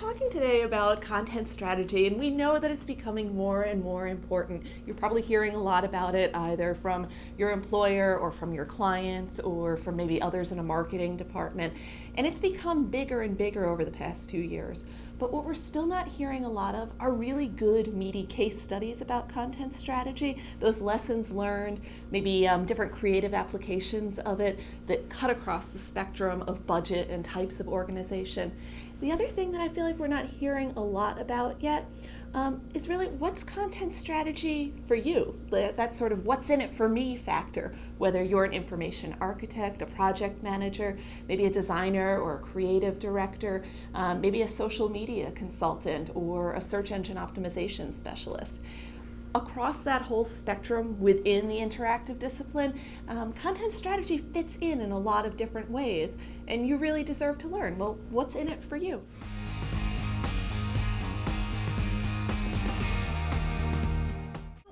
talking today about content strategy, and we know that it's becoming more and more important. You're probably hearing a lot about it either from your employer or from your clients or from maybe others in a marketing department. And it's become bigger and bigger over the past few years. But what we're still not hearing a lot of are really good, meaty case studies about content strategy, those lessons learned, maybe different creative applications of it that cut across the spectrum of budget and types of organization. The other thing that I feel like we're not hearing a lot about yet is really what's content strategy for you? That sort of what's in it for me factor, whether you're an information architect, a project manager, maybe a designer or a creative director, maybe a social media consultant or a search engine optimization specialist. Across that whole spectrum within the interactive discipline, content strategy fits in a lot of different ways, and you really deserve to learn, well, what's in it for you?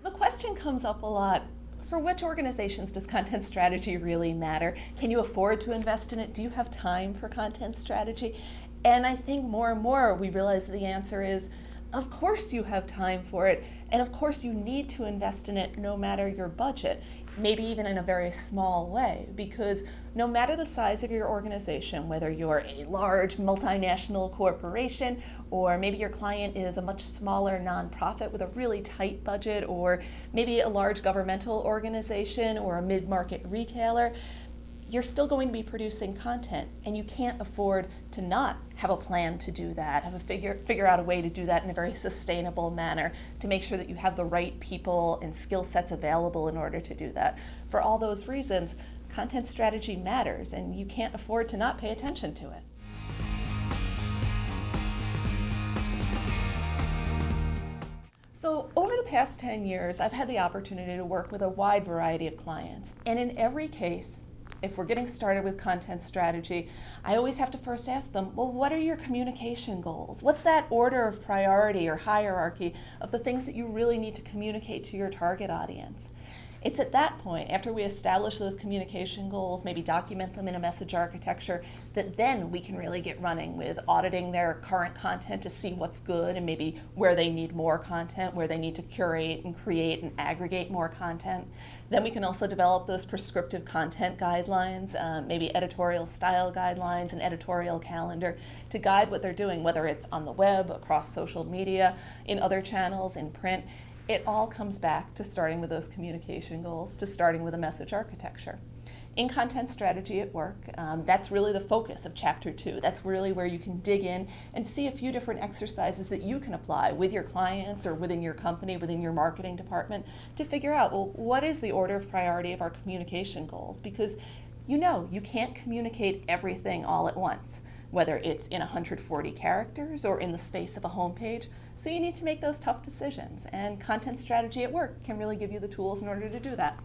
The question comes up a lot. For which organizations does content strategy really matter? Can you afford to invest in it? Do you have time for content strategy? And I think more and more we realize the answer is, of course you have time for it, and of course you need to invest in it no matter your budget, maybe even in a very small way, because no matter the size of your organization, whether you're a large multinational corporation or maybe your client is a much smaller nonprofit with a really tight budget, or maybe a large governmental organization or a mid-market retailer, you're still going to be producing content, and you can't afford to not have a plan to do that, figure out a way to do that in a very sustainable manner to make sure that you have the right people and skill sets available in order to do that. For all those reasons, content strategy matters, and you can't afford to not pay attention to it. So over the past 10 years, I've had the opportunity to work with a wide variety of clients, and in every case, if we're getting started with content strategy, I always have to first ask them, well, what are your communication goals? What's that order of priority or hierarchy of the things that you really need to communicate to your target audience? It's at that point, after we establish those communication goals, maybe document them in a message architecture, that then we can really get running with auditing their current content to see what's good and maybe where they need more content, where they need to curate and create and aggregate more content. Then we can also develop those prescriptive content guidelines, maybe editorial style guidelines and editorial calendar to guide what they're doing, whether it's on the web, across social media, in other channels, in print. It all comes back to starting with those communication goals, to starting with a message architecture. In content strategy at work, that's really the focus of Chapter 2. That's really where you can dig in and see a few different exercises that you can apply with your clients or within your company, within your marketing department, to figure out, well, what is the order of priority of our communication goals? Because you can't communicate everything all at once, whether it's in 140 characters or in the space of a homepage. So you need to make those tough decisions, and content strategy at work can really give you the tools in order to do that.